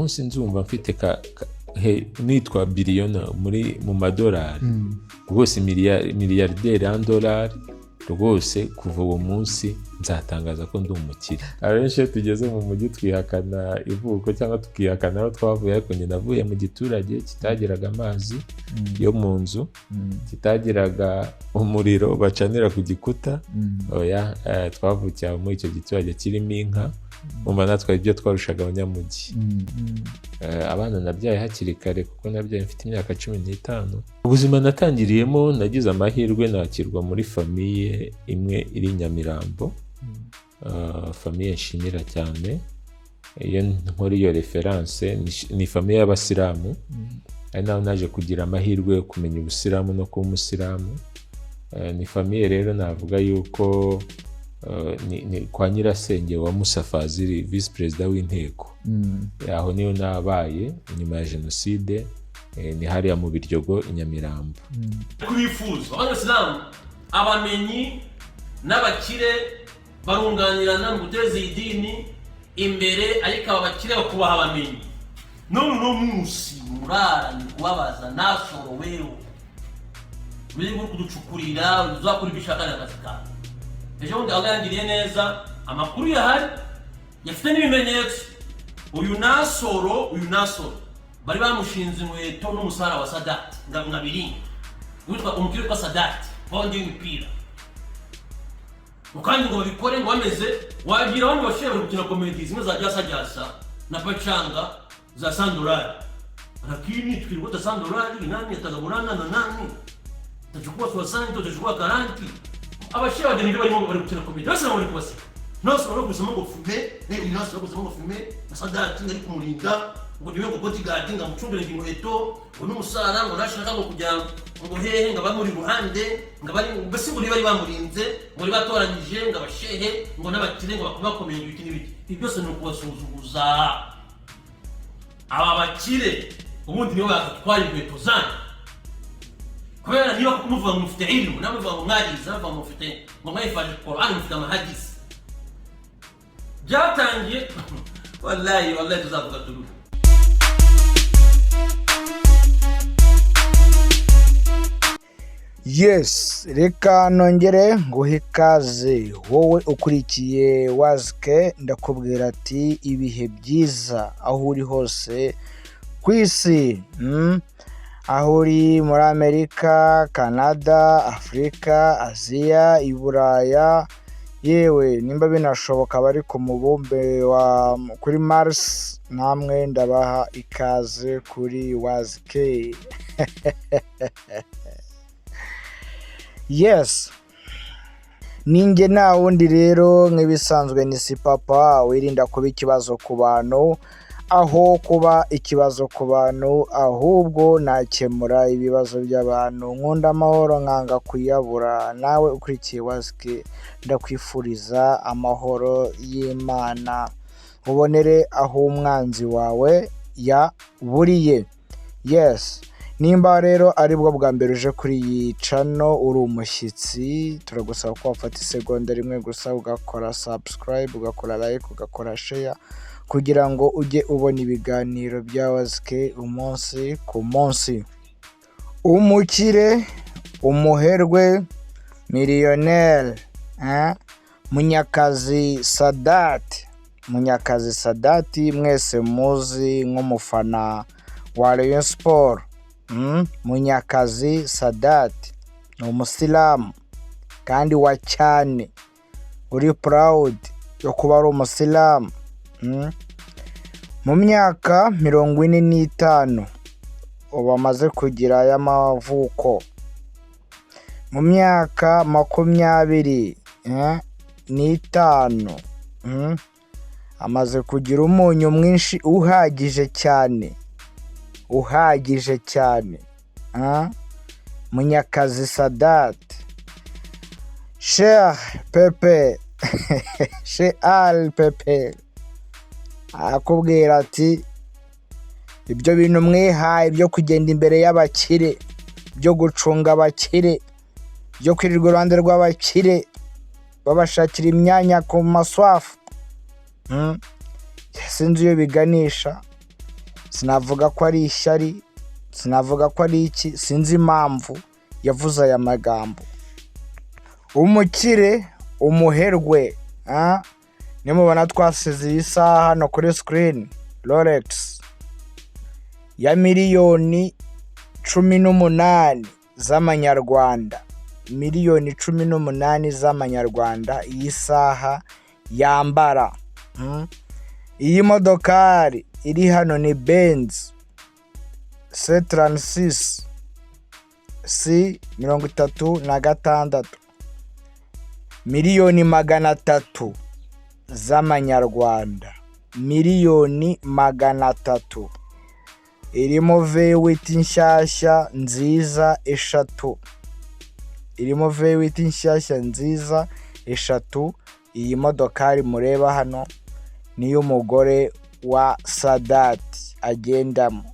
munsi nzumva mfite nitwa biliyona mu madolari rwose miliyarderi $1 rwose kuva uwo munsi nzatangaza ko ndi umukire. Abenshi iyo tugeze mu mujyi twihakana ivuko cyangwa tukihakana aho twavuye, ariko njye navuye mu giturage kitagiraga amazi yo mu nzu, kitagiraga umuriro bacanira ku gikuta. Oya, twavukiye muri icyo giturage kirimo inka, umva natwe ibyo twarushaga abanyamujyi. Abana nabyaye hakiri kare kuko nabyaye mfite imyaka 15. Ubuzima natangiriyemo nagize amahirwe nakirwa muri famiye imwe iri Nyamirambo, famiye nshimira cyane. Iyo nkora iyo reference ni famiye y'abasilamu, ari naho naje kugira amahirwe yo kumenya ubusilamu no kuba umusilamu. Ni famiye rero navuga yuko ni kwa nyirasenge wa Musa Fazili, vice president w'inteko. Aho niyo nabaye nyuma ya jenoside, ni hariya mu Biryogo i Nyamirambo. Kubifuza abanyasilamu abamenyi n'abakire barunganirana mu guteza idini imbere, ariko abakire bakubaha abamenyi. No munsi murara ni kubabaza Nasoro wewe biri kuducukurira uzakora ibishaka n'akazi kawe. Ejo bundi Allah yangiriye neza, amakuru yahari yafite n'ibimenyetso. Uyu Nasoro bari bamushinze inkweto n'umusara wa Sadat ngabiri witwa umukire kwa Sadat bonde y'imipira, ukandi ngo babikore ngo bameze wagira abandi bashobora gukina comedy zimwe za Jasa na Pachanga za $100, lakini tukilikuta $100 nani atagabulana na nani, tutachukua 60 tutachukua 40. Abashira bagenzi barimo bari gukina comedy bose bari kubase nose bari kusema ngo fume nose bari kusema ngo fume na Sadat ngari kumurinda ngo niwe ngo bodyguard nga mucungire inkweto ngo n'umusara ngo nashaka ngo kujya ngo hehe nga bamuri ruhande nga bari basi ngo bari bamurinze ngo batoranyije nga bashehe ngo n'abakire ngo bakomeye ibiki n'ibiki. Ibi byose ni ukubasuzuguza aba bakire, ubundi niwe bakatwara inkweto zanyu kubera niba kumuvuga ngo mufite ilmu namuvuga ngo mwarize namuvuga ngo mufite ngo mwifashe Qur'an mufite amahadisi byatangiye. wallahi tuzavuga turu. Yes, reka nongere nguhe ikaze wowe ukurikiye Wazke, ndakubwira ati ibihe byiza aho uri hose ku isi. Aho uri muri Amerika, Canada, Afrika, Aziya, Iburaya, yewe nimba binashoboka bari ku mubumbe wa kuri Mars, namwe ndabaha ikaze kuri Wazke. Yes, ninjye nta wundi rero nk'ibisanzwe ni si papa wirinda kuba ikibazo ku bantu, aho kuba ikibazo ku bantu ahubwo nakemura ibibazo by'abantu. Nkunda amahoro nkanga kuyabura. Nawe ukurikiye Wazke ndakwifuriza amahoro y'Imana, ubonere aho umwanzi wawe yaburiye. Yes, nimba rero aribwo bwa mbere uje kuri iyi channel uri umushyitsi, turagusaba ko wafata isegonda rimwe gusa ugakora subscribe, ugakora like, ugakora share kugira ngo ujye ubona ibiganiro bya Wazke umunsi ku munsi. Umukire, umuherwe, millionaire, Munyakazi Sadat mwese muzi nk'umufana wa Rayon Sport. Munyakazi Sadat ni umusilamu kandi wa cyane, uri proud yo kuba ari umusilamu. Mu myaka 45 ubu amaze kugira y'amavuko. Mu myaka 25 amaze kugira umunyu mwinshi uhagije cyane. Munyakazi Sadat, Sheikh Pepe akubwira ati ibyo bintu mwihaye byo kugenda imbere y'abakire, byo gucunga abakire, byo kwirirwa iruhande rw'abakire babashakira imyanya ku maswafu, sinzi iyo biganisha. sinavuga ko ari ishyari, sinavuga ko ari iki, sinzi impamvu yavuze aya magambo. Umukire, umuherwe, nimubona twasize iyi saha hano kuri screen, Rolex ya miliyoni 18 z'amanyarwanda, miliyoni 18 z'amanyarwanda iyi saha yambara. Iyi modokari iri hano ni Benz C36 C36, miliyoni 300 z'amanyarwanda, miliyoni 300. Irimo V8 nshyashya nziza 3, irimo V8 nshyashya nziza 3. Iyi modokari mureba hano niyo umugore wa Sadati agendamo.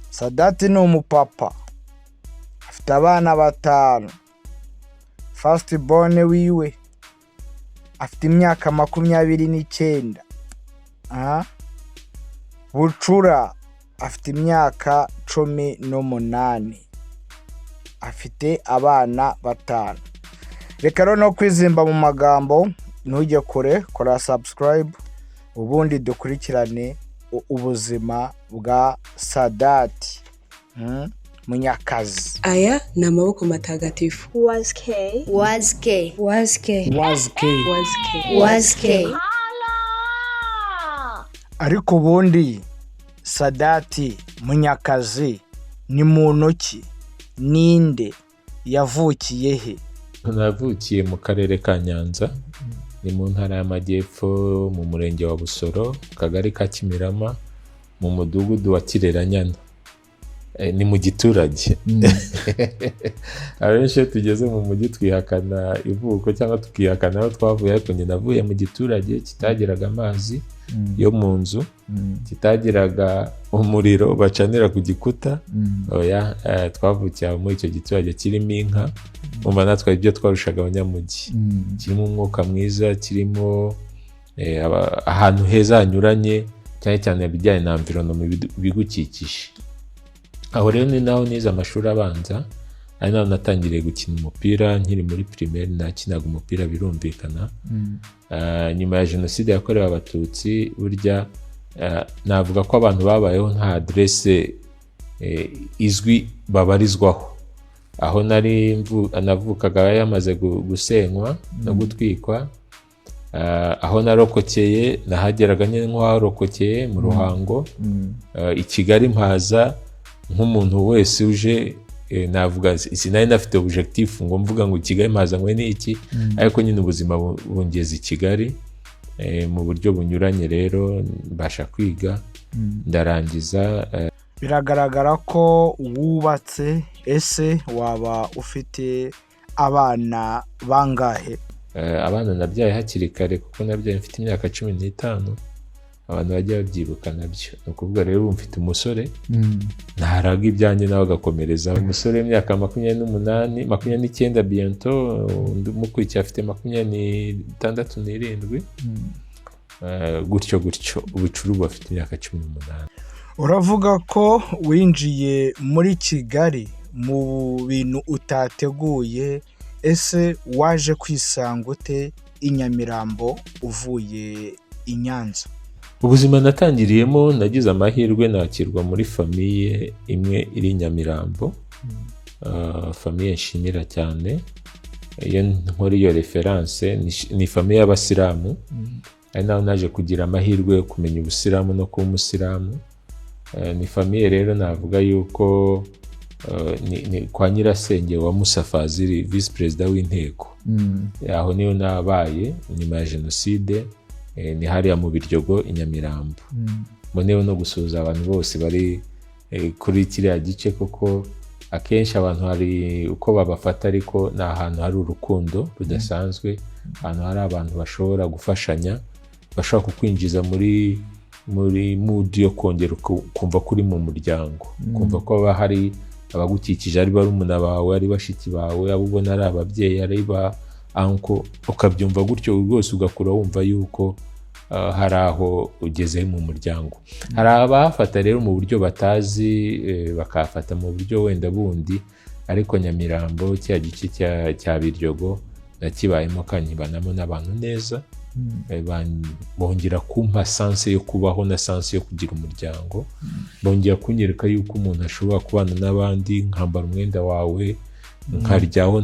Sadati ni umupapa, afite abana 5. First born wiwe afite imyaka 29. Bucura afite imyaka 18, afite abana 5. Reka rero no kwizimba mu magambo, ntujye kure, kora subscribe ubundi dukurikirane ubuzima bwa Sadati Munyakazi. Aya ni amaboko matagatifu. Wazke. Ariko ubundi Sadati Munyakazi ni muntu ki? Ninde? Yavukiye he? Navukiye mu karere ka Nyanza, ni mu ntara y'Amajyepfo, mu murenge wa Busoro, kagari ka Kimirama, mu mudugudu wa Kireranyana. Ni mu giturage. Abenshi iyo tugeze mu mujyi twihakana ivuko cyangwa tukihakana aho twavuye, ariko njye navuye mu giturage kitagiraga amazi yo mu nzu, kitagiraga umuriro bacanira ku gikuta. Oya, twavukiye muri icyo giturage kirimo inka, umva natwe ibyo twarushaga abanyamujyi. Kirimo umwuka mwiza, kirimo ahantu heza hanyuranye, cyane cyane ibijyanye na environment bigukikije. Aho rero ni naho nize amashuri abanza, ari naho natangiriye gukina umupira. Nkiri muri primaire nakinaga umupira birumvikana. Nyuma ya jenoside yakorewe Abatutsi, burya navuga ko abantu babayeho nta adresse izwi babarizwaho. Aho navukaga yamaze gusenywa no gutwikwa. Aho narokokeye nahageraga nk'uwarokokeye mu Ruhango. I Kigali mpaza nk'umuntu wese uje, navuga sinari nafite objectif ngo mvuga ngo Kigali mpaza ngo ni iki, ariko nyine ubuzima bungeze i Kigali mu buryo bunyuranye. Rero mbasha kwiga ndarangiza. Biragaragara ko wubatse. Ese waba ufite abana bangahe? Abana nabyaye hakiri kare, kuko nabyaye mfite imyaka 15. Abantu bajya babyibuka nabyo. Ni ukuvuga rero mfite umusore, ntaraga ibyanjye nawe agakomereza. Umusore w'imyaka 28, 29 bientôt, mukurikiye afite 27. Gutyo ubucuru bafite imyaka 18. Uravuga ko winjiye muri Kigali mu bintu utateguye. Ese waje kwisanga ute i Nyamirambo uvuye i Nyanza? Ubuzima natangiriyemo, nagize amahirwe nakirwa muri famiye imwe iri Nyamirambo. Famiye nshimira cyane. Iyo nkora iyo reference ni famiye y'Abasilamu. Ari naho naje kugira amahirwe yo kumenya Ubusilamu no kuba Umusilamu. Ni famiye rero navuga yuko ni kwa nyirasenge wa Musa Fazili, vice president w'inteko. Aho niyo nabaye nyuma ya jenoside. Ni hariya mu Biryogo i Nyamirambo. Mboneyeho no gusuhuza abantu bose bari kuri kiriya gice, kuko akenshi abantu hari uko babafata, ariko ni ahantu hari urukundo rudasanzwe, ahantu hari abantu bashobora gufashanya, bashobora kukwinjiza muri mood yo kongera kumva kuri mu muryango, kumva ko hari abagukikije, ari barumuna bawe, ari bashiki bawe, abo ubona ari ababyeyi, ari ba uncle, ukabyumva gutyo rwose ugakura wumva yuko hari aho ugeze mu muryango. Hari abahafata rero mu buryo batazi, bakahafata mu buryo wenda bundi, ariko Nyamirambo cya gice cya Biryogo nakibayemo kanyibanamo n'abantu neza. Bongera kumpa sanse yo kubaho na sanse yo kugira umuryango. Bongera kunyereka yuko umuntu ashobora kubana n'abandi, nkambara umwenda wawe, nkaryaho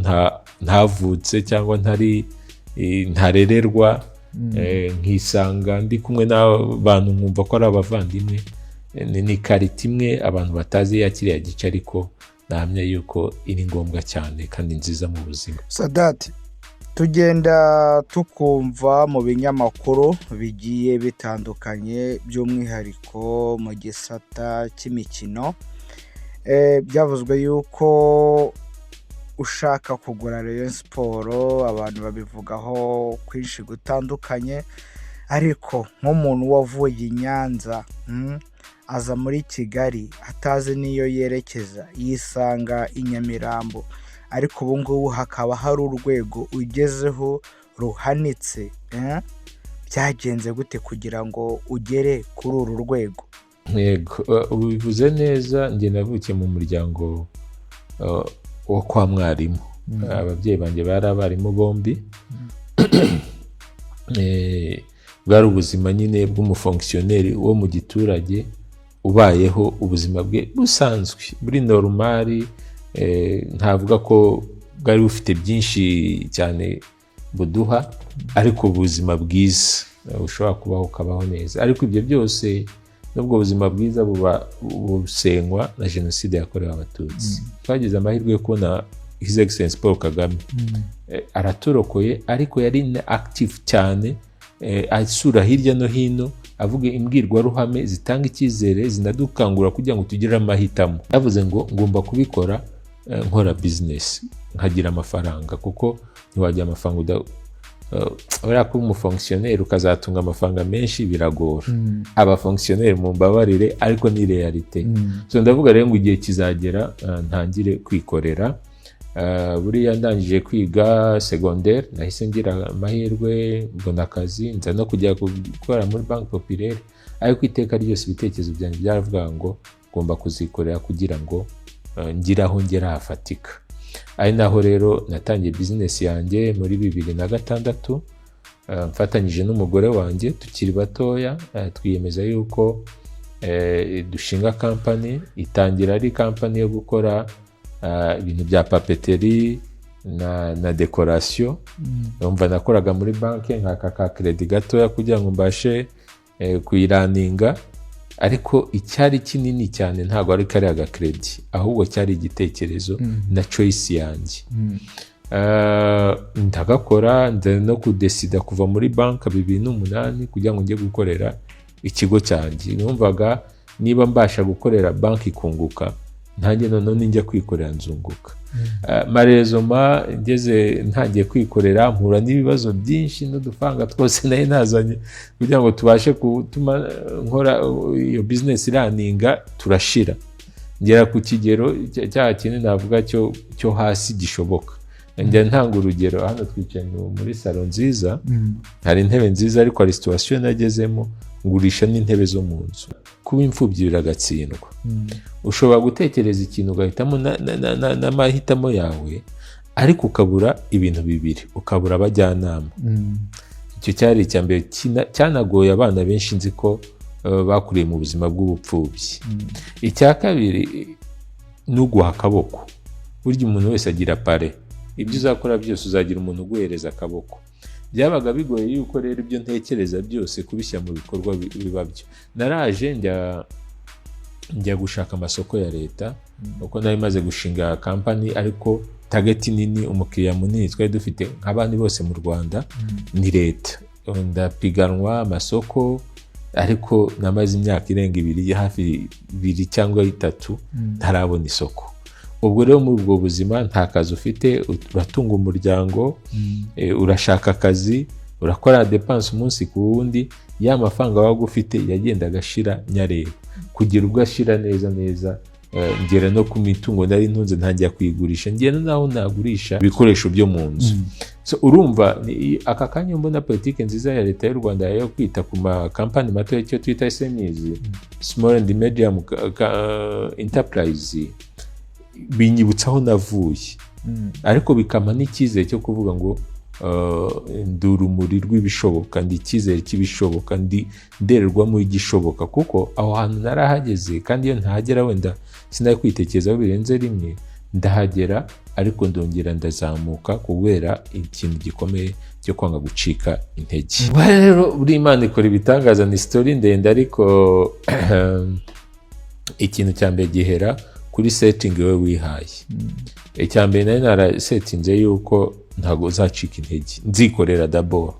ntavutse cyangwa ntarererwa, nkisanga ndi kumwe n'abantu nkumva ko ari abavandimwe. Ni karita imwe abantu batazi ya kiriya gice, ariko nahamya yuko iri ngombwa cyane kandi nziza mu buzima. Sadati, tugenda tukumva mu binyamakuru bigiye bitandukanye, by'umwihariko mu gisata cy'imikino, byavuzwe yuko ushaka kugura Rayon Sport. Abantu babivugaho kwinshi gutandukanye, ariko nk'umuntu wavuye i Nyanza aza muri Kigali atazi n'iyo yerekeza, yisanga i Nyamirambo, ariko ubu ngubu hakaba hari urwego ugezeho ruhanitse. Byagenze gute kugira ngo ugere kuri uru rwego? Yego, ubivuze neza. Njye navukiye mu muryango wo kwa mwarimu. Ababyeyi banjye bari abarimu bombi. Bwari ubuzima nyine bw'umufonkisiyoneri wo mu giturage ubayeho ubuzima bwe busanzwe buri normali. Ntavuga ko bwari bufite byinshi cyane buduha, ariko ubuzima bwiza ushobora kubaho ukabaho neza. Ariko ibyo byose n'ubwo buzima bwiza buba busenywa na jenoside yakorewe Abatutsi. Twagize amahirwe yo kubona His Excellency Paul Kagame araturokoye, ariko yari active cyane, asura hirya no hino, avuga imbwirwaruhame zitanga icyizere, zinadukangura kugira ngo tugire amahitamo. Yavuze ngo ngomba kubikora nkora business, nkagira amafaranga, kuko ntiwagira amafaranga urabona ko umufonkisiyoneri ukazatunga amafaranga menshi biragora. Abafonkisiyoneri mu mbabarire, ariko ni realite. So ndavuga rero ngo igihe kizagera ntangire kwikorera. Buriya ndangije kwiga secondaire nahise ngira amahirwe, mbona akazi, nza no kujya gukora muri Banque Populaire, ariko iteka ryose ibitekerezo byanjye byaravuga ngo ngomba kuzikorera kugira ngo ngire aho ngera hafatika. Ari naho rero natangiye business yanjye muri 2006, mfatanyije n'umugore wanjye tukiri batoya. Twiyemeza yuko dushinga company. Itangira ari company yo gukora ibintu bya papeterie na decoration. Umva nakoraga muri banki nkaka credit gatoya kugira ngo mbashe kuyiraninga, ariko icyari kinini cyane ntabwo ari kare aga credit, ahubwo cyari igitekerezo na choice yanjye. Ndagakora no kudesida kuva muri banki 2008 kugira ngo njye gukorera ikigo cyanjye. Numvaga niba mbasha gukorera banki kunguka, ntange none njya kwikorera nzunguka. Marezoma ngeze ntangiye kwikorera, mpura n'ibibazo byinshi n'udufaranga twose nayo nazanye kugira ngo tubashe gutuma nkora iyo business iraninga, turashira. Ngera ku kigero cya kintu navuga cyo hasi gishoboka. Njya ntanga urugero, hano twicaye muri salon nziza, hari intebe nziza, ariko hari situation nagezemo ngurisha n'intebe zo mu nzu. Kuba imfubyi biragatsindwa. Ushobora gutekereza ikintu ugahitamo n'amahitamo yawe, ariko ukabura ibintu bibiri, ukabura abajyanama. Icyo cyari icya mbere cyanagoye abana benshi nzi ko bakuriye mu buzima bw'ubupfubyi. Icya kabiri ni uguha akaboko. Burya umuntu wese agira pare, ibyo uzakora byose uzagira umuntu uguhereza akaboko. Byabaga bigoye yuko rero ibyo ntekereza byose kubishyira mu bikorwa biba byo. Naraje njya gushaka amasoko ya leta, uko nari maze gushinga company, ariko target nini, umukiriya munini twari dufite nk'abandi bose mu Rwanda ni leta. Ndapiganwa amasoko, ariko namaze imyaka irenga 2 hafi 2 cyangwa 3 ntarabona isoko. Ubwo rero muri ubwo buzima nta kazi ufite, uratunga umuryango, urashaka akazi, urakora dépense umunsi ku wundi, ya mafaranga wago ufite yagenda agashira nyareba, kugira ubwo ashira neza ngera no ku mitungo nari ntunze ntangira kuyigurisha, ngera naho nagurisha ibikoresho byo mu nzu. So urumva aka kanya mbona politike nziza ya leta y'u Rwanda yo kwita ku makampani mato y'icyo twita SMEs, small and medium enterprise, binyibutsaho navuye, ariko bikama n'icyizere cyo kuvuga ngo ndi urumuri rw'ibishoboka, ndi icyizere cy'ibishoboka, ndi ndererwamo igishoboka, kuko aho hantu narahageze, kandi iyo ntahagera wenda sinari kwitekerezaho birenze rimwe, ndahagera ariko ndongera ndazamuka kubera ikintu gikomeye cyo kwanga gucika intege. Rero buri Imana ikora ibitangaza, ni story ndende, ariko ikintu cya mbere gihera kuri setting we wihaye. Icya mbere nari narasetinze yuko ntabwo uzacika intege, nzikorera d'abord.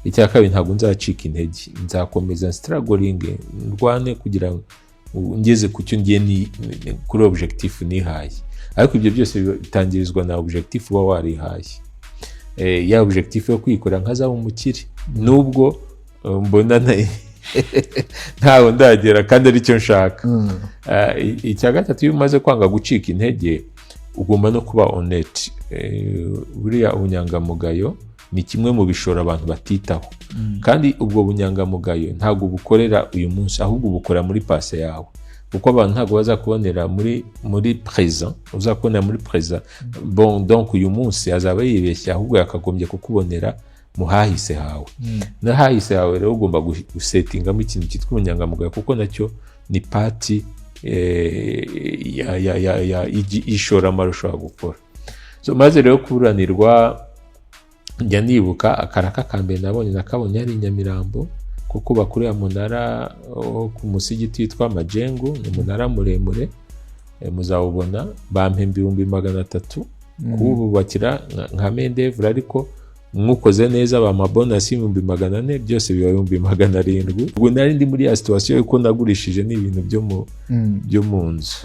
Icya kabiri, ntabwo nzacika intege, nzakomeza struggling, ndwane kugira ngo ngeze ku cyo ngiye kuri objectif nihaye. Ariko ibyo byose bitangirizwa na objectif uba warihaye. Ya objectif yo kwikorera nkazaba umukire, nubwo mbona ntaho ndagera kandi ari cyo nshaka. Icya gatatu, iyo umaze kwanga gucika intege, ugomba no kuba honnête. Buriya ubunyangamugayo ni kimwe mu bishoro abantu batitaho, kandi ubwo bunyangamugayo ntabwo bukorera uyu munsi, ahubwo bukora muri passé yawe, kuko abantu ntabwo bazakubonera muri présent, uzakubonera muri présent. Bon, donc uyu munsi azaba yibeshye, ahubwo yakagombye kukubonera mu hahise hawe. Na hahise hawe rero ugomba gusetingamo ikintu cyitwa ubunyangamugayo, kuko nacyo ni party y'ishoramari ushobora gukora. So maze rero kuburanirwa, njya nibuka akaraka ka mbere nakabonye ari Nyamirambo, kuko bakuriya munara ku musigiti witwa Majengo, ni umunara muremure, muzawubona, bampemba 300,000 kububakira nka mendevre, ariko mwukoze neza bamabonasi 400,000, byose biba 700,000. Ubwo nari ndi muri ya situation yuko nagurishije n'ibintu byo mu nzu.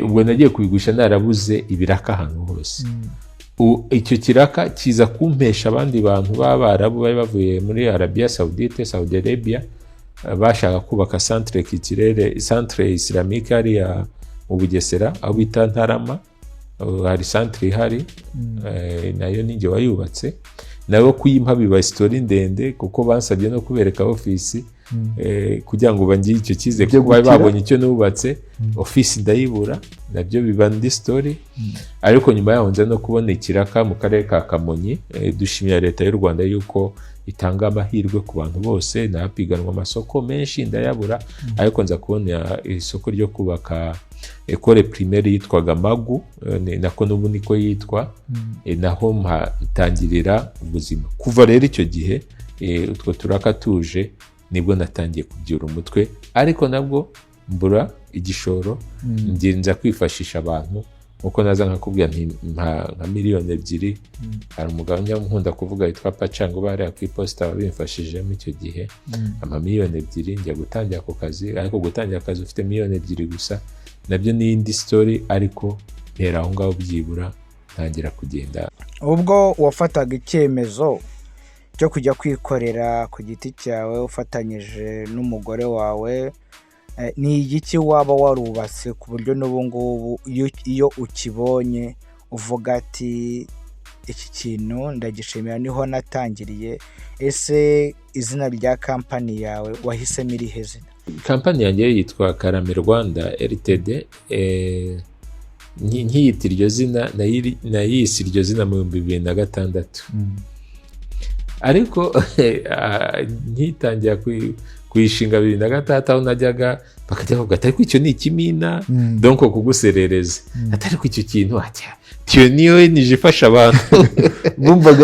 Ubwo nagiye kubigurisha narabuze ibiraka ahantu hose. Icyo kiraka kiza kumpesha abandi bantu b'Abarabu bari bavuye muri Arabia Saudite, Saudi Arabia, bashaka kubaka centre culturelle, centre islamique hariya mu Bugesera aho bita Ntarama. Hari centre ihari, nayo ninjye wayubatse. Nabo kuyimpa biba story ndende, kuko bansabye no kubereka office, kugira ngo bangire icyo kize, kuko bari babonye icyo nubatse, office ndayibura, nabyo biba ndi story. Ariko nyuma yaho nza no kubona ikiraka mu karere ka Kamonyi. Dushimira leta y'u Rwanda yuko itanga amahirwe ku bantu bose, napiganwa amasoko menshi ndayabura, ariko nza kubona isoko ryo kubaka école primaire yitwaga Magu, nako n'ubu niko yitwa, naho mpatangirira ubuzima. Kuva rero icyo gihe utwo turaka tuje, nibwo natangiye kubyura umutwe, ariko nabwo mbura igishoro, ngenza kwifashisha abantu, uko naza nkakubwira nka 2,000,000. Hari umugabo nkunda kuvuga yitwa Pachango, bari ku iposita bimfashijemo icyo gihe, 2,000,000 njya gutangira ako kazi. Ariko gutangira akazi ufite 2,000,000 gusa, nabyo ni indi story, ariko ntera aho ngaho byibura ntangira kugenda. Ubwo wafataga icyemezo cyo kujya kwikorera ku giti cyawe ufatanyije n'umugore wawe, ni igiki waba warubatse ku buryo n'ubu ngubu iyo ukibonye uvuga ati iki kintu ndagishimira, niho natangiriye? Ese izina rya kampani yawe wahisemo irihe zina? Kampani yanjye yitwa Karame Rwanda Ltd. Nkiyita iryo zina, nayise iryo zina mu 2006. Ariko nkitangira kuyishinga 2006, aho najyaga bakajya kuvuga ati ariko icyo ni ikimina, donc kuguserereza, atari ku icyo kintu tiyo niyo nije ifasha abantu.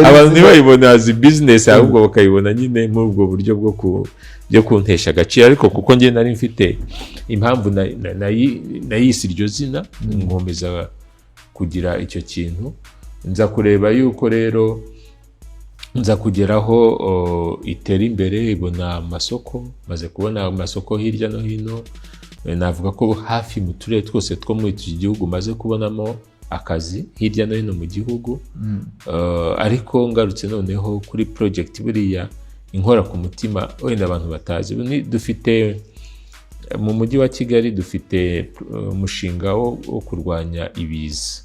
Abantu ntibayibona as business, ahubwo bakayibona nyine muri ubwo buryo byo kuntesha agaciro. Ariko kuko njye nari mfite impamvu nayise iryo zina, nkomeza kugira icyo kintu, nza kureba yuko rero nza kugeraho itera imbere, ibona amasoko. Maze kubona amasoko hirya no hino, navuga ko hafi mu turere twose two muri iki gihugu maze kubonamo akazi hirya no hino mu gihugu. Ariko ngarutse noneho kuri project buriya inkora ku mutima, wenda abantu batazi, dufite mu mujyi wa Kigali dufite umushinga wo kurwanya ibiza.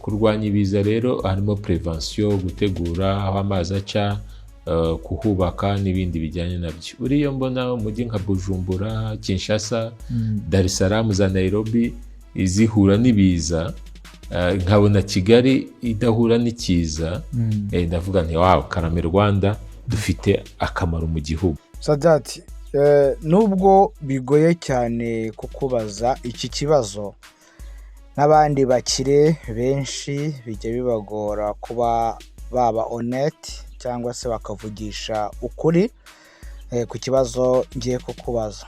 Kurwanya ibiza rero harimo prevention, gutegura aho amazi aca, kuhubaka n'ibindi bijyanye nabyo. Uriyo mbona umujyi nka Bujumbura, Kinshasa, Dar es Salaam, za Nairobi izihura n'ibiza, nkabona Kigali idahura n'ikiza, ndavuga nti wow, Karame Rwanda dufite akamaro mu gihugu. Sadat, nubwo bigoye cyane kukubaza iki kibazo, n'abandi bakire benshi bijya bibagora kuba baba honnête cyangwa se bakavugisha ukuri ku kibazo ngiye kukubaza.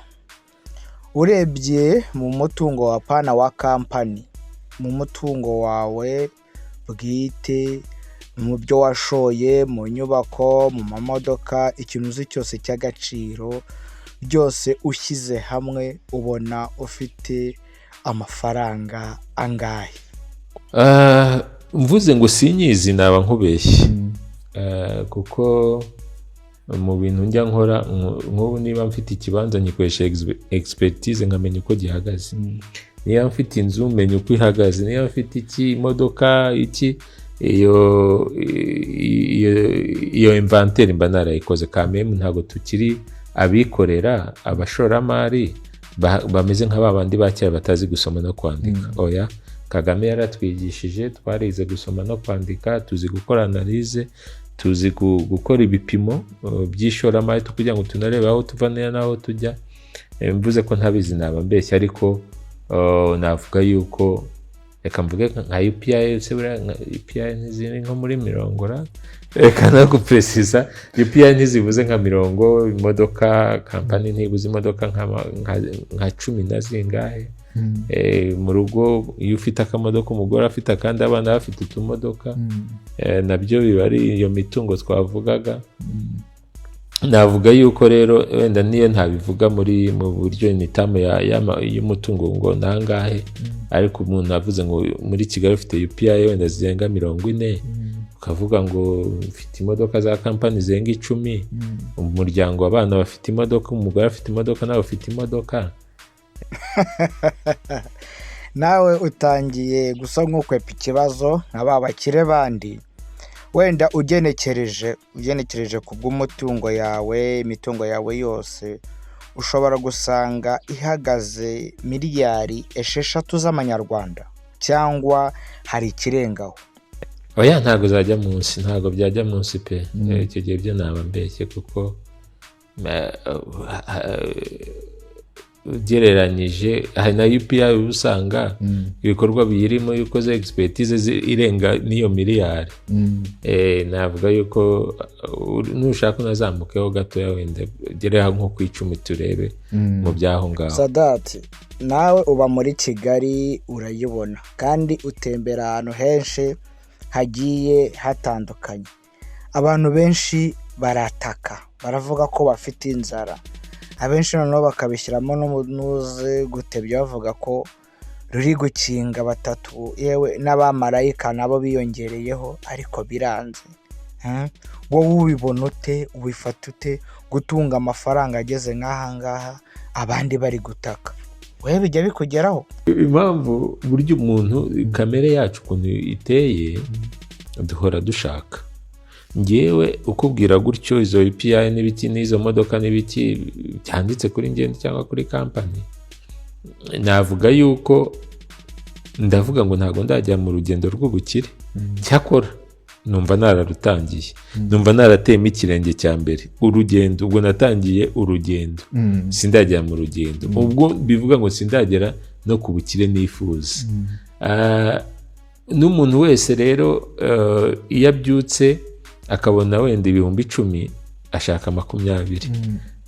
Urebye mu mutungo wa pana wa company, mu mutungo wawe bwite, mu byo washoye, mu nyubako, mu mamodoka, ikintu uzi cyose cy'agaciro, byose ushyize hamwe ubona ufite amafaranga angahe? Mvuze ngo sinyizi naba nkubeshye, kuko mu bintu njya nkora, nk'ubu niba mfite ikibanza nyikoresha expertise nkamenya uko gihagaze, niba mfite inzu menya uko ihagaze, niba mfite iki imodoka iki, iyo inventaire mba narayikoze. Kameme ntabwo tukiri abikorera, abashoramari bameze nka babandi bakera batazi gusoma no kwandika. Oya, Kagame yaratwigishije, twarize gusoma no kwandika, tuzi gukora analyse, tuzi gukora ibipimo by'ishoramari kugira ngo tunarebe aho tuva n'aho tujya. Mvuze ko ntabizi naba mbeshya, ariko navuga yuko reka mvuge nka UPI, UPI ntiziri nko muri 40, reka nagupresiza UPI ntizibuze nka 40, imodoka company ntibuze imodoka nka 10 na zingahe. Mu rugo iyo ufite akamodoka, umugore afite akandi, abana bafite utumodoka, nabyo biba ari iyo mitungo twavugaga. Navuga yuko rero wenda niyo ntabivuga mu buryo nitamu y'umutungo ngo nangahe, ariko umuntu avuze ngo muri Kigali ufite UPI wenda zirenga 40, ukavuga ngo ufite imodoka za company zenga 10, umuryango w'abana bafite imodoka, umugore afite imodoka, nawe ufite imodoka. Nawe utangiye gusa nk'ukwepa ikibazo nka ba bakire bandi. Wenda ugenekereje ku bw'umutungo yawe, imitungo yawe yose, ushobora gusanga ihagaze miliyari 6 z'amanyarwanda, cyangwa hari ikirengaho. Oya, ntabwo zajya munsi, ntabwo byajya munsi pe. Icyo gihe byo naba mbeshye, kuko ugereranyije hari na UPI usanga ibikorwa biyirimo yuko za expertise irenga n'iyo miliyari. Navuga yuko nushaka unazamukeho gatoya, wenda gerera nko ku 10 turebe mu byaho ngaho. Sadat, nawe uba muri Kigali urayibona, kandi utembera ahantu henshi hagiye hatandukanye. Abantu benshi barataka, baravuga ko bafite inzara. Abenshi noneho bakabishyiramo n'umunuze gutebya, bavuga ko ruri gukinga 3, yewe n'abamarayika nabo biyongereyeho, ariko biranze. Wowe ubibona ute, ubifata ute gutunga amafaranga ageze nk'aha ngaha, abandi bari gutaka? Wewe bijya bikugeraho? Impamvu buryo umuntu kamere yacu ukuntu iteye, duhora dushaka. Ngewe ukubwira gutyo izo UPI n'ibiki n'izo modoka n'ibiki byanditse kuri ngende cyangwa kuri company, navuga yuko ndavuga ngo ntago ndajya mu rugendo rw'ubukire. Cyakora numva nararutangiye, numva naratema ikirenge cya mbere. Urugendo ubwo natangiye urugendo, sindajya mu rugendo. Ubwo bivuga ngo sindagera no ku bukire nifuza. N'umuntu wese rero iyo abyutse akabona wenda 10,000, ashaka 20,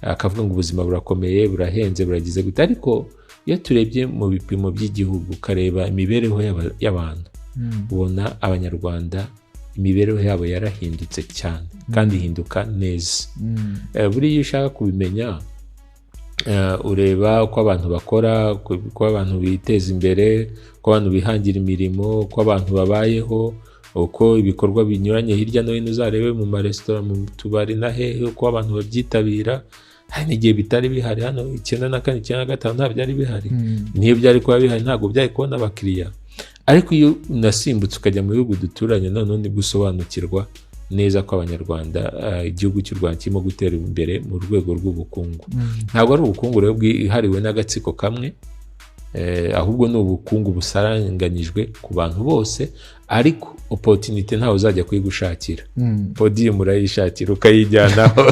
akavuga ngo ubuzima burakomeye, burahenze, buragize gute. Ariko iyo turebye mu bipimo by'igihugu, kareba imibereho y'abantu, ubona abanyarwanda imibereho yabo yarahindutse cyane, kandi ihinduka neza. Buriya ushaka kubimenya, ureba uko abantu bakora, uko abantu biteza imbere, uko abantu bihangira imirimo, uko abantu babayeho, uko ibikorwa binyuranye hirya no hino. Uzarebe mu maresitora, mu tubari na hehe, uko abantu babyitabira. hari n'igihe bitari bihari hano 94 95 nta byari bihari niyo byari kuba bihari ntabwo byari kubona abakiriya. Ariko iyo unasimbutse ukajya mu bihugu duturanye none ni gusobanukirwa neza ko abanyarwanda igihugu cy'u Rwanda kirimo gutera imbere mu rwego rw'ubukungu. Ntabwo ari ubukungu rero bwihariwe n'agatsiko kamwe, ahubwo ni ubukungu busaranganyijwe ku bantu bose, ariko opportunity ntawe uzajya kuyigushakira. Podium urayishakira ukayijyanaho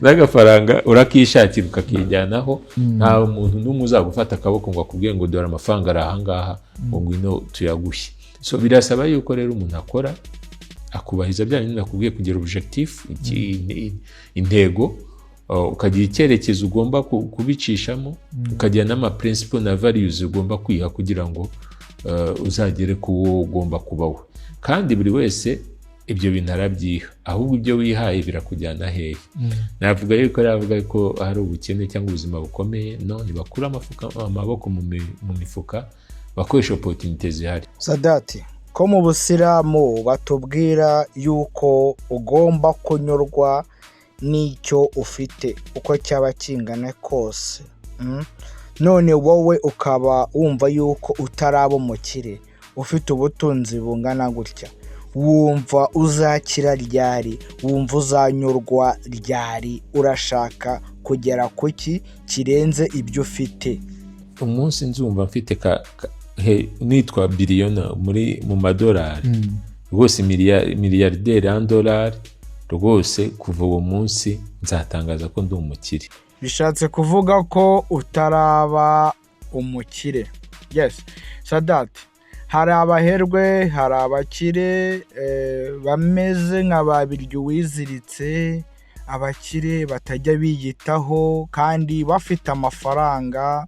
n'agafaranga urakishakira ukakijyanaho. nta muntu n'umwe uzagufata akaboko ngo akubwiye ngo dore amafaranga ari ahangaha ngo ngwino tuyagushye. So birasaba yuko rero umuntu akora akubahiza bya bintu nakubwiye, kugira objectif, intego, ukagira icyerekezo ugomba kubicishamo, ukagira n'ama principle na values ugomba kwiha kugira ngo uzagere ku wo ugomba kubaho. Kandi buri wese ibyo bintu arabyiha, ahubwo ibyo wihaye birakujyana hehe. Navuga yuko aravuga ko hari ubukene cyangwa ubuzima bukomeye, no, ntibakura amaboko mu mifuka, bakoresha opportunity zihari. Sadati, ko mu Busilamu batubwira yuko ugomba kunyurwa n'icyo ufite uko cyaba kingana kose, none wowe ukaba wumva yuko utaraba umukire ufite ubutunzi bungana gutya, wumva uzakira ryari? Wumva uzanyurwa ryari? Urashaka kugera kuki kirenze ibyo ufite? Umunsi nzumva mfite nitwa biliyona mu madolari rwose, miliyarderi y'amadolari rwose, kuva uwo munsi nzatangaza ko ndi umukire. Bishatse kuvuga ko utaraba umukire. Yes, Sadati, hari abaherwe, hari abakire bameze nka babiryo wiziritse, abakire batajya biyitaho kandi bafite amafaranga,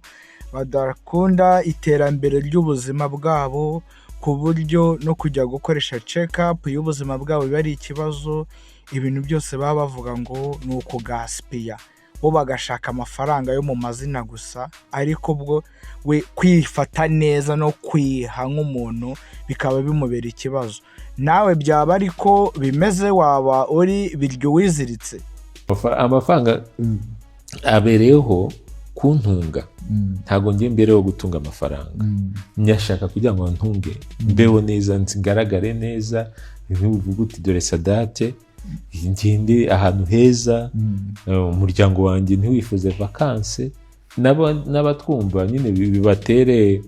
badakunda iterambere ry'ubuzima bwabo, ku buryo no kujya gukoresha check up y'ubuzima bwabo biba ari ikibazo. Ibintu byose baba bavuga ngo ni ukugasipiya, bo bagashaka amafaranga yo mu mazina gusa, ariko bwo we kwifata neza no kwiha nk'umuntu bikaba bimubera ikibazo. Nawe byaba ariko bimeze? Waba uri biryo wiziritse? Amafaranga abereyeho kuntunga, ntago ngiye mbereho gutunga amafaranga. Nyashaka kugira ngo ntunge, mbeho neza, nzigaragare neza, ntuvuga uti dore Sadate ngende ahantu heza, umuryango wanjye ntiwifuze vacances. N'abatwumva nyine bibatere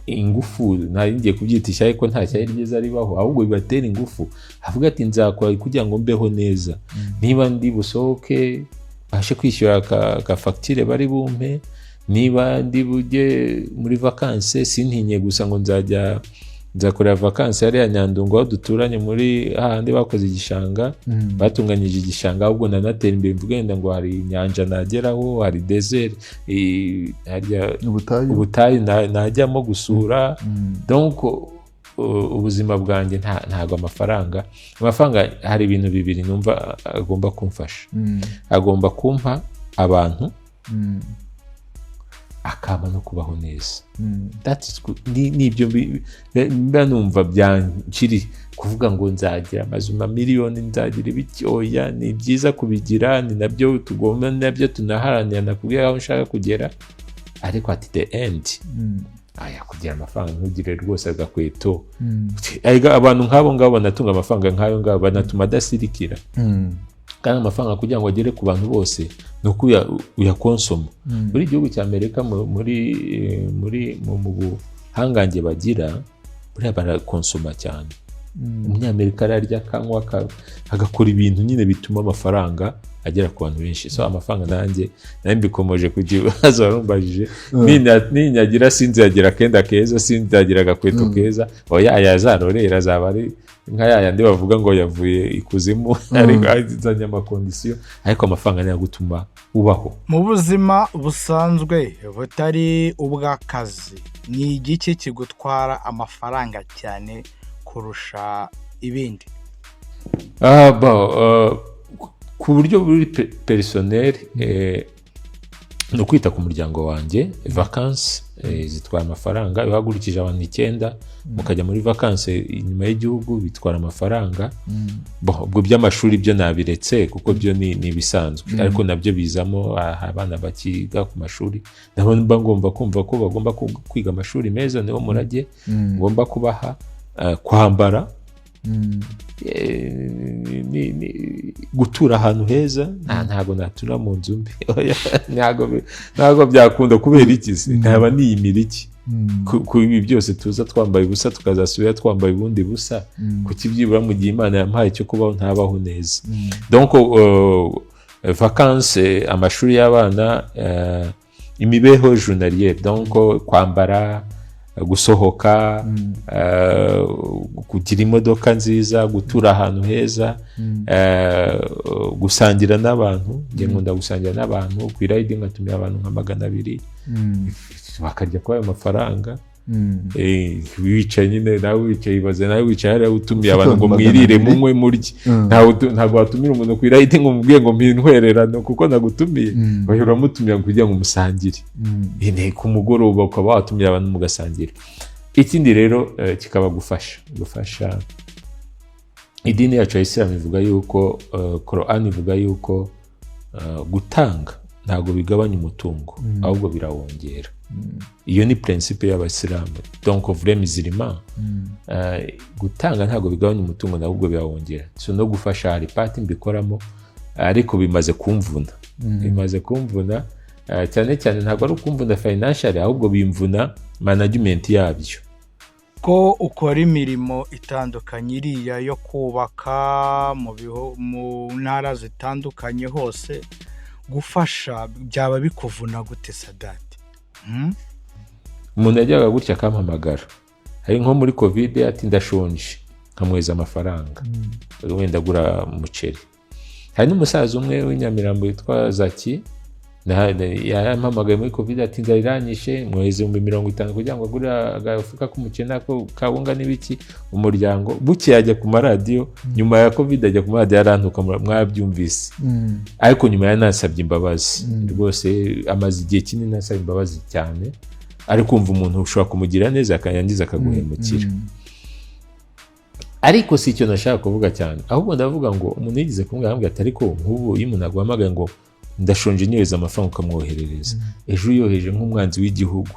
ingufu, ngiye kubyitisha ariko nta cyari ryiza ribaho, ahubwo bibatera ingufu, avuga ati nzakora kugira ngo mbeho neza. Niba ndi busohoke bashe kwishyura ka facture bari bumpe, niba ndi bujye muri vacances sintinye gusa ngo nzakorera vacances hariya Nyandungu aho duturanye, muri hahandi bakoze igishanga, batunganyije igishanga, ahubwo nanatera imbere mvugenda ngo hari inyanja nageraho, hari desert, ubutayu najyamo gusura. Donc ubuzima bwanjye ntago amafaranga hari ibintu bibiri numva agomba kumfasha. Agomba kumpa abantu, akaba no kubaho neza. Nibyo mba numva byankiri kuvuga ngo nzagira amazuma miliyoni, nzagira ibicyoya. Ni byiza kubigira, ni nabyo tugomba, nabyo tunaharanira, nakubwira aho nshaka kugera, ariko at the end kugira amafaranga ntugire rwose agakweto. Abantu nk'abo ngabo banatunga amafaranga nk'ayo ngabo banatuma adasirikira. Kandi amafaranga kugira ngo agere ku bantu bose ni uko uyakonsoma. Muri igihugu cya Amerika mu buhangange bagira, buriya barakonsoma cyane. Umunyamerika ararya akanywa agakora ibintu nyine bituma amafaranga agera ku bantu benshi. So amafaranga nanjye mbikomoje ku kibazo warumbajije, ninyagira sinzagira akenda keza, sinzagira agakweto keza, oya yazarorera, azaba ari nka yayandi bavuga ngo yavuye ikuzimu, ariko azanye amakondisiyo, ariko amafaranga niyo gutuma ubaho. Mu buzima busanzwe butari ubw'akazi, ni igiki kigutwara amafaranga cyane kurusha ibindi? Ku buryo buri personnel, ni ukwita ku muryango wanjye. Vacances zitwara amafaranga, iyo uhagurukije abantu 9 mukajya muri vacances inyuma y'igihugu bitwara amafaranga. Ubwo by'amashuri byo nabiretse kuko byo ni ibisanzwe, ariko nabyo bizamo abana bakiga ku mashuri nabo mba ngomba kumva ko bagomba kwiga amashuri meza, niwo murage ngomba kubaha. Kwambara, gutura ahantu heza, ntago natura mu nzu mbi ntago byakunda. kubera iki se ntaba niyimira iki ku ibi byose tuza twambaye ubusa tukazasubira twambaye ubundi busa, kuki byibura mu gihe Imana yampaye cyo kubaho ntabaho neza. Donc vacances, amashuri y'abana, imibeho journalière, donc kwambara, gusohoka, kugira imodoka nziza, gutura ahantu heza, gusangira n'abantu. Ngiye nkunda gusangira n'abantu, ku riding ngatumira abantu nka 200 bakarya kwa ayo mafaranga. Wicaye nyine nawe wicaye, ibaze nawe wicaye hariya utumiye abantu ngo mwirire munywe murye. Ntabwo watumira umuntu ku riding ngo mubwiye ngo mpintwererano kuko nagutumiye, bahora mutumira kugira ngo musangire. Ku mugoroba ukaba watumira abantu mugasangira. Ikindi rero kikaba gufasha. Idini yacu ya Islam ivuga yuko, Quran ivuga yuko gutanga ntabwo bigabanya umutungo, ahubwo birawongera. Iyo ni principe y'Abasilamu. Donc vrai musulman, gutanga ntabwo bigabanya umutungo, ahubwo birawongera. So no gufasha hari party mbikoramo, ariko bimaze kumvuna. Cyane cyane ntabwo ari ukumvuna financially, ahubwo bimvuna management yabyo. Ko ukora imirimo itandukanye iriya yo kubaka mu ntara zitandukanye hose, gufasha byaba bikuvuna gute Sadati? Umuntu yajyaga gutya akampamagara, hari nko muri covid ati ndashonje, nkamweza amafaranga, wenda gura umuceri. Hari n'umusaza umwe w'inyamirambo witwa Zaki, yampamagaye muri covid ati nzariranyishe, mweze 50 kugira ngo agura agafuka k'umuceri nako kawunga n'ibiki umuryango. Buke yajya ku maradiyo, nyuma ya covid ajya ku maradiyo arantuka, mwabyumvise. Ariko nyuma yanasabye imbabazi, rwose amaze igihe kinini nasabye imbabazi cyane. Ariko umva umuntu ushobora kumugira neza akanyangiza akaguhemukira. Ariko si icyo nashaka kuvuga cyane, ahubwo ndavuga ngo umuntu yigize kumwe ati ariko nk'ubu iyo umuntu aguhamagaye ngo ndashonje nyohereza amafaranga ukamwoherereza, ejo yoheje nk'umwanzi w'igihugu,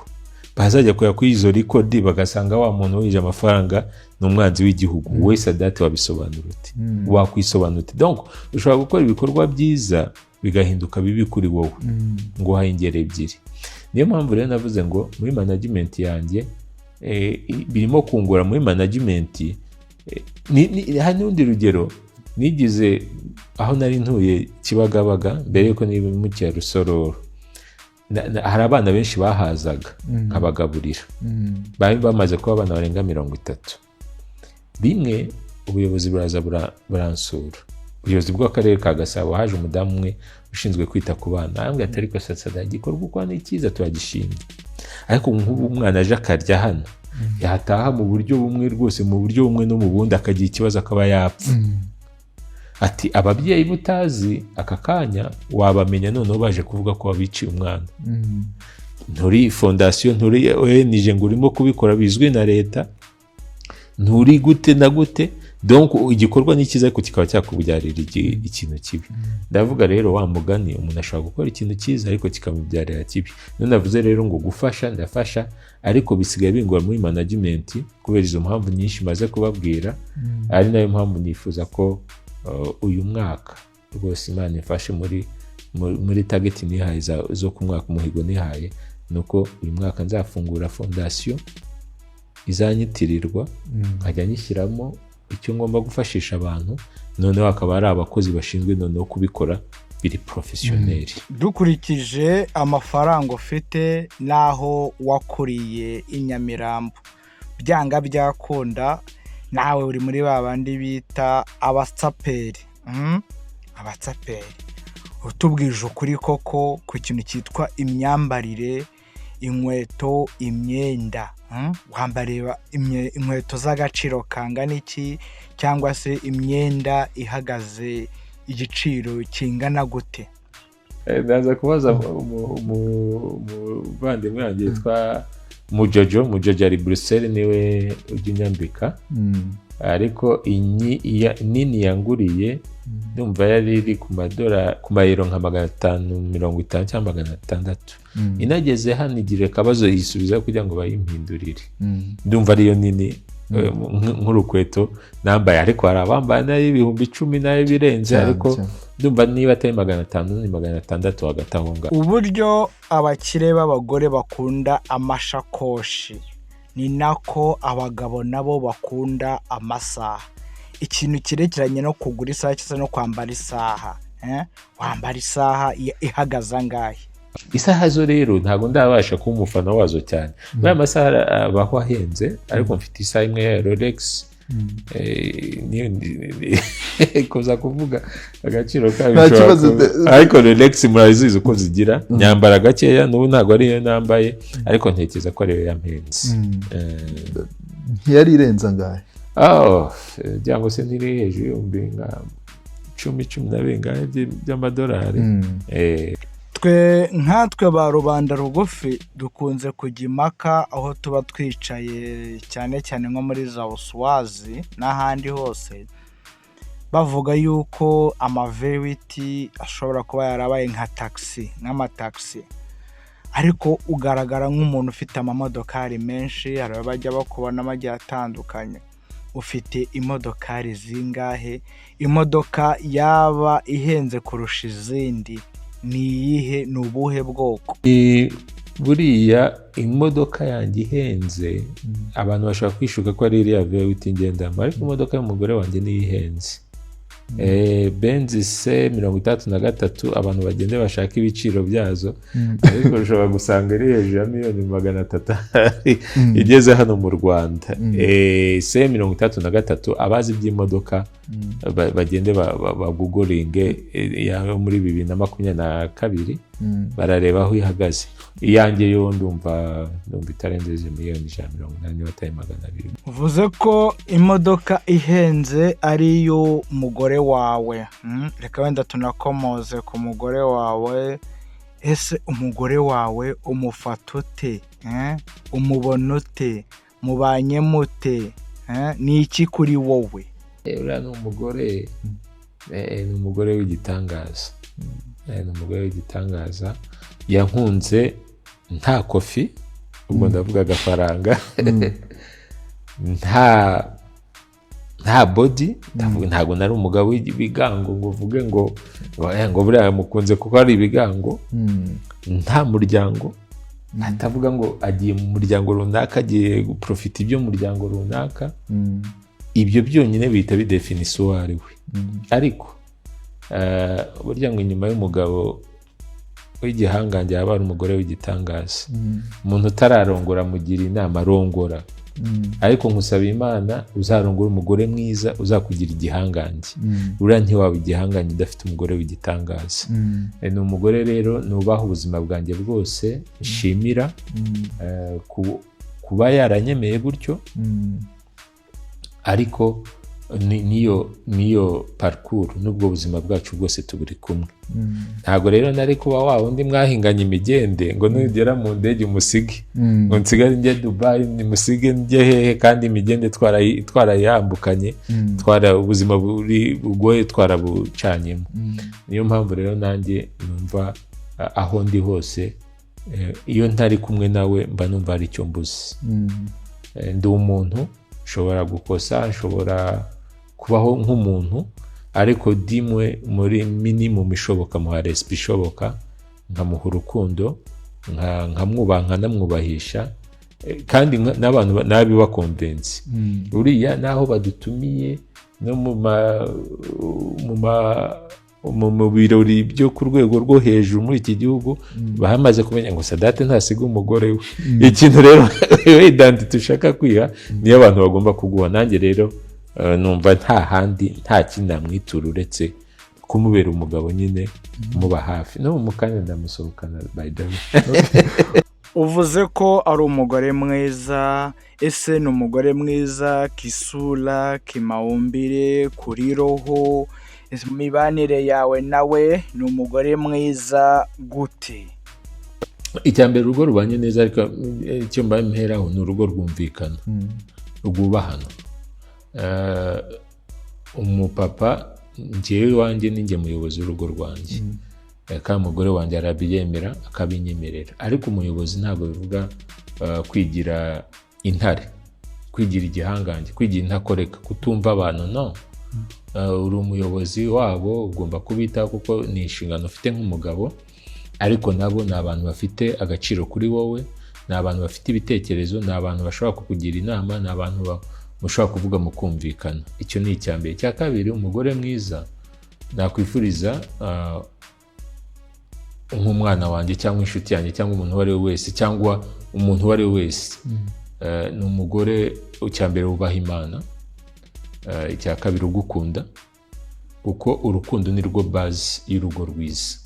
bazajya kuri izo record bagasanga wa muntu woheje amafaranga ni umwanzi w'igihugu. Wowe Sadati wabisobanura uti? Wakwisobanura uti? Donc ushobora gukora ibikorwa byiza bigahinduka bibi kuri wowe, ngo uhaye ingero ebyiri. Niyo mpamvu rero navuze ngo muri management yanjye birimo kungura muri management. Hari n'undi rugero nigize aho nari ntuye Kibagabaga mbere yuko nibimukira Rusororo. Hari abana benshi bahazaga nkabagaburira, bari bamaze kuba abana barenga 30. Rimwe ubuyobozi buraza buransura, ubuyobozi bw'akarere ka Gasabo. Haje umudamu umwe ushinzwe kwita ku bana, arambwira ati ariko Sada igikorwa uko ni cyiza turagishimye, ariko nk'ubu umwana aje akarya hano yataha mu buryo bumwe, rwose mu buryo bumwe no mu bundi akagira ikibazo akaba yapfa. Ati ababyeyi butazi aka kanya wabamenya noneho baje kuvuga ko wabiciye umwana. Nturi fondation, nturi ONG ngo urimo kubikora bizwi na leta, nturi gute na gute. Donc igikorwa ni cyiza ariko kikaba cyakubyarira ikintu kibi. Ndavuga rero wa mugani, umuntu ashobora gukora ikintu cyiza ariko kikamubyarira kibi. None navuze rero ngo gufasha ndafasha, ariko bisigaye bingora muri management kubera izo mpamvu nyinshi maze kubabwira. Ari nayo mpamvu nifuza ko uyu mwaka rwose Imana ifashe muri target nihaye zo ku mwaka umuhigo nihaye, nuko uyu mwaka nzafungura fondation izanyitirirwa, nkajya nyishyiramo icyo ngomba gufashisha abantu, noneho akaba ari abakozi bashinzwe noneho kubikora biri professionnel. Dukurikije amafaranga ufite naho wakuriye Inyamirambo, byanga byakunda nawe uri muri babandi bita abatsaperi. Abatsaperi, utubwije ukuri koko ku kintu cyitwa imyambarire, inkweto, imyenda. Wambareba inkweto z'agaciro kangana iki, cyangwa se imyenda ihagaze igiciro kingana gute? ndaza kubaza umuvandimwe wanjye yitwa Mujojo ari Bruxelles niwe ujya unyambika ariko nini yanguriye ndumva yari iri ku mayero nka 550 cyangwa 600 inageze hano igira akabazo yisubiza kugira ngo bayimpindurire ndumva ariyo nini nk'urukweto nambaye ariko hari abambaye nayo 10,000 nayo birenze ariko ndumva niba atari 500 ni 600 hagati aho ngaho. Uburyo abakire b'abagore bakunda amashakoshi ni nako abagabo nabo bakunda amasaha. Ikintu kirekeranye no kugura isaha cyangwa no kwambara isaha, wambara isaha ihagaze angahe? Isaha zo rero ntago ndabasha kuba umufana wazo cyane. Baya masaha abaho ahenze ariko mfite isaha imwe ya Rolex kuza kuvuga agaciro kabishobora ariko Rolex murazizi uko zigira nyambara gakeya n'ubu ntago ariyo nambaye ariko ntekeza ko ariyo yampenze. Ntiyari irenza ngahe? Cyangwa se ntiri hejuru y'ibihumbi 10 na bingahe by'amadolari. Nkatwe ba rubanda rugufi dukunze kujya impaka aho tuba twicaye cyane cyane nko muri za Uswazi n'ahandi hose bavuga yuko amaveriti ashobora kuba yarabaye nka taxi nk'amataxi ariko ugaragara nk'umuntu ufite amamodokari menshi hari abajya bakubona amajya atandukanye. Ufite imodokari zingahe? Imodoka yaba ihenze kurusha izindi ni iyihe? Ni ubuhe bwoko? Buriya imodoka yanjye ihenze abantu bashobora kwishuka ko ari iriya Verity ngendamo ariko imodoka y'umugore wanjye niyo ihenze. Benz C33 abantu bagende bashaka ibiciro byazo ariko ushobora gusanga iri hejuru ya $300,000 igeze hano mu Rwanda. C33 abazi by'imodoka bagende bagugoringe ya muri 2022 barareba aho ihagaze. Iyanjye yo ndumva itarenze $180,000 bataye $200,000. Uvuze ko imodoka ihenze ari yo mugore wawe, reka wenda tunakomoze ku mugore wawe. Ese umugore wawe umufata ute? Umubona ute? Mubanye mute? Ni iki kuri wowe? Uriya ni umugore w'igitangaza. Ni umugore w'igitangaza yankunze nta kofi ubwo ndavuga agafaranga nta body ntago nari umugabo w'ibigango ngo uvuge ngo buriya mukunze kuko ari ibigango. Nta muryango atavuga ngo agiye mu muryango runaka agiye guprofita ibyo muryango runaka. Ibyo byonyine bihita bidefinisa uwo ari we. Ariko burya ngo inyuma y'umugabo w'igihangange haba hari umugore w'igitangaza. Umuntu utararongora mugira inama arongora. Ariko nkusaba Imana uzarongora umugore mwiza uzakugira igihangange. Uriya ntiwaba igihangange udafite umugore w'igitangaza. Ni umugore rero nubaha ubuzima bwanjye bwose nshimira kuba yaranyemeye gutyo. Ariko niyo parcours n'ubwo buzima bwacu bwose tuburi kumwe. Ntago rero nari kuba wa undi mwahinganye imigende ngo nugera mu ndege umusige ngo nsigare njye Dubai nimusige njye hehe kandi imigende twarayambukanye ubuzima bugoye twarabucanyemo. Niyo mpamvu rero nanjye numva aho ndi hose iyo ntari kumwe nawe mba numva ari icyo mbuze. Ndi umuntu nshobora gukosa, nshobora kubaho nk'umuntu ariko dimwe muri minimum ishoboka muha respect ishoboka, nkamuha urukundo, nkamwubaha nkanamwubahisha kandi n'abantu nabi bakonvense. Uriya naho badutumiye no mu birori byo ku rwego rwo hejuru muri iki gihugu bahamaze kumenya ngo Sadate ntasiga umugore we. Ikintu rero identity ushaka kwiha niyo abantu bagomba kuguha. Nanjye rero numva nta handi nta kintu namwitura uretse kumubera umugabo nyine muba hafi. No mu kanya ndamusohokana by the way. Uvuze ko ari umugore mwiza. Ese ni umugore mwiza kisura, kimaumbile, kuri roho? imibanire yawe nawe ni umugore mwiza gute? Icyambere urugo rubanye neza, ariko icyo mbaye mperaho ni urugo rwumvikana, rwubahana. Umupapa njyewe wanjye ninjye muyobozi w'urugo rwanjye, kandi umugore wanjye arabyemera akabinyemerera, ariko umuyobozi ntabwo bivuga kwigira intare, kwigira igihangange, kwigira intakoreka, kutumva abantu. No, uri umuyobozi wabo, ugomba kubitaho kuko ni inshingano ufite nk'umugabo, ariko nabo ni abantu bafite agaciro kuri wowe, ni abantu bafite ibitekerezo, ni abantu bashobora kukugira inama, ni abantu mushobora kuvuga mukumvikana. Icyo ni icyambere. Icya kabiri, umugore mwiza nakwifuriza nk'umwana wanjye cyangwa inshuti yanjye cyangwa umuntu uwo ari we wese, cyangwa umuntu uwo ari we wese, ni umugore icyambere wubaha Imana, icya kabiri ugukunda, kuko urukundo ni rwo base y'urugo rwiza.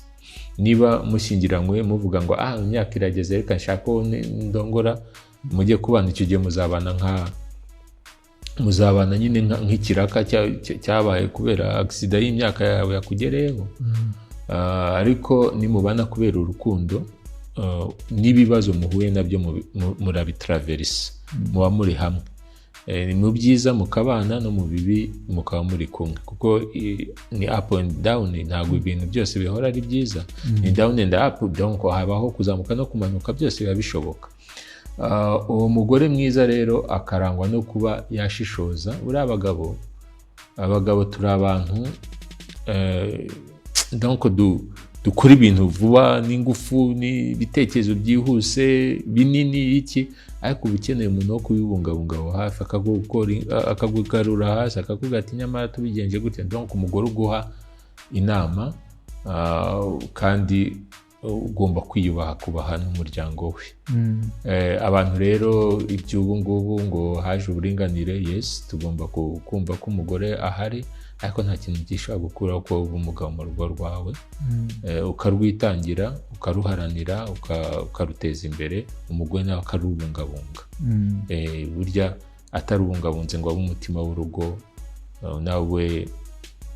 Niba mushyingiranywe muvuga ngo imyaka irageze reka nshaka ko ndongora, mujye kubana, icyo gihe muzabana nyine nk'ikiraka cyabaye kubera agisida y'imyaka yawe yakugereyeho. Ariko nimubana kubera urukundo, n'ibibazo muhuye nabyo murabitraverisa, muba muri hamwe. Ni mu byiza mukabana, no mu bibi mukaba muri kumwe, kuko ni up and down, ntabwo ibintu byose bihora ari byiza, ni down and up, donc habaho kuzamuka no kumanuka, byose biba bishoboka. Uwo mugore mwiza rero akarangwa no kuba yashishoza. Uriya abagabo turi abantu donc dukora ibintu vuba n'ingufu n'ibitekerezo byihuse binini iki, ariko uba ukeneye umuntu wo kubibungabunga aho hafi, akagugarura hasi, akakuvuga ati nyamara tubigenje gutya. Donc umugore uguha inama, kandi ugomba kwiyubaha, kubaha n'umuryango we. Abantu rero iby'ubu ngubu ngo haje uburinganire, yes, tugomba kumva ko umugore ahari, ariko nta kintu gishobora gukuraho ko uba umugabo mu rugo rwawe, ukarwitangira, ukaruharanira, ukaruteza imbere, umugore nawe akarubungabunga. Burya atarubungabunze ngo abe umutima w'urugo, nawe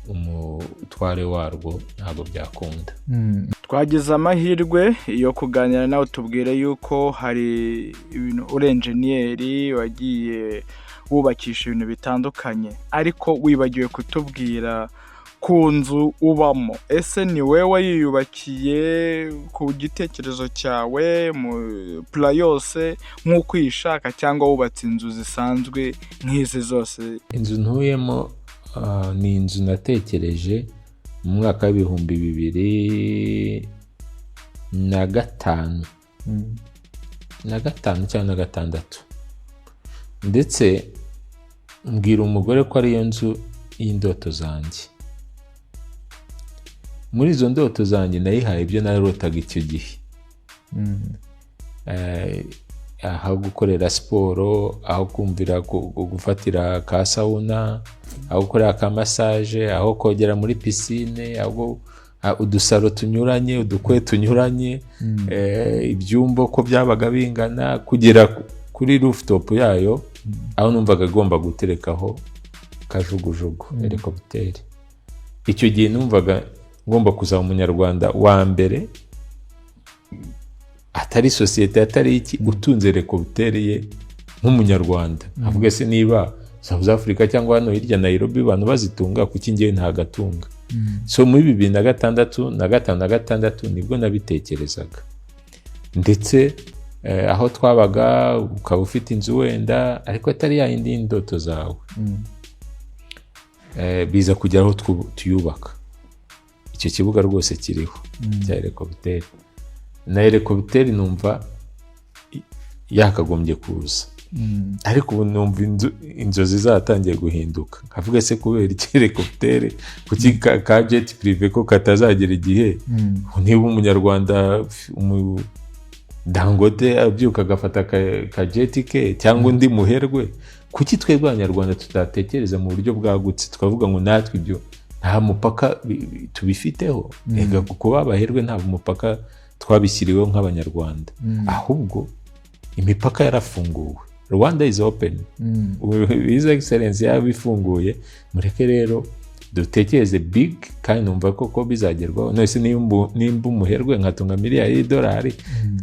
umutware warwo, ntabwo byakunda. Twagize amahirwe yo kuganira nawe, tubwire yuko hari ibintu uri enjeniyeri, wagiye wubakisha ibintu bitandukanye, ariko wibagiwe kutubwira ku nzu ubamo. Ese ni wowe wayiyubakiye ku gitekerezo cyawe, mu pula yose nk'uko uyishaka, cyangwa wubatse inzu zisanzwe nk'izi zose? Inzu ntuyemo ni inzu natekereje mu mwaka w'ibihumbi 2005 cyangwa 2006, ndetse mbwira umugore ko ariyo nzu y'indoto zanjye. Muri izo ndoto zanjye nayihaye ibyo narotaga icyo gihe, aho gukorera siporo, aho kumvira gufatira ka sauna, aho gukorera ka massage, aho kogera muri piscine, aho udusaro tunyuranye, udukwe tunyuranye, ibyumba ko byabaga bingana, kugera kuri rooftop yayo, aho numvaga agomba guterekaho kajugujugu, helicopter. Icyo gihe numvaga ngomba kuzaba umunyarwanda wa mbere, atari sosiyete, atari iki, utunze helicopter ye nk'umunyarwanda. Avuga se niba South Africa cyangwa hano hirya Nairobi abantu bazitunga, kuki njyewe ntagatunga? So muri 2006 na 2005 na 2006 nibwo nabitekerezaga. Ndetse aho twabaga ukaba ufite inzu wenda, ariko atari ya yindi y'indoto zawe. Biza kugera aho tuyubaka. Icyo kibuga rwose kiriho cya helicopter. Na helicopter numva yakagombye kuza, ariko ubu numva inzozi zatangiye guhinduka. Kavuga se kubera iki helicopter, kuki ka jet privé ko katazagera igihe niba umunyarwanda Dangote abyuka agafata ka jet ke, cyangwa undi muherwe, kuki twebwe abanyarwanda tutatekereza mu buryo bwagutse, tukavuga ngo natwe ibyo nta mupaka tubifiteho? Ega kuko babaherwe nta mupaka twabishyiriweho nk'abanyarwanda, ahubwo imipaka yarafunguwe. Rwanda is open. His Excellency yabifunguye. Mureke rero dutekereze big kandi numva koko bizagerwaho. None nimba umuherwe nkatunga miliyari y'idolari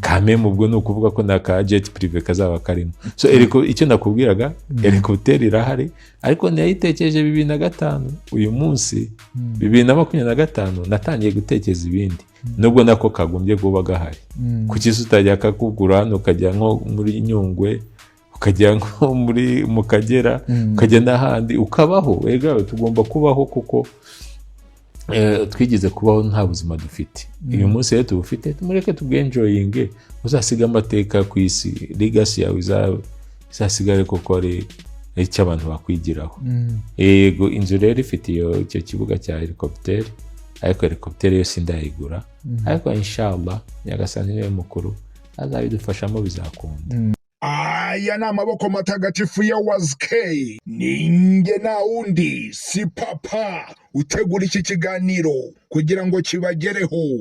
kameme ubwo ni ukuvuga ko na ka jet privé kazaba karimo. So icyo nakubwiraga helicopter irahari ariko nayitekereje 2005 uyu munsi 2025 natangiye gutekereza ibindi nubwo nako kagombye kuba gahari. Kuki utajya kakugura hano ukajya nko muri Nyungwe ukajya nko muri mu Kagera ukajya n'ahandi ukabaho. Ega tugomba kubaho kuko twigize kubaho nta buzima dufite. Uyu munsi rero tubufite tumureke tubwenjoyinge uzasiga amateka ku isi. Legacy yawe izasigare koko ari icyo abantu bakwigiraho. Yego inzu rero ifite icyo kibuga cya helicopter ariko helicopter yo sindayigura ariko inshallah Nyagasani niwe mukuru azabidufashamo bizakunda. Aya ni amaboko matagatifu ya WAZK. Ninjye nta wundi si papa utegura iki kiganiro kugira ngo kibagereho.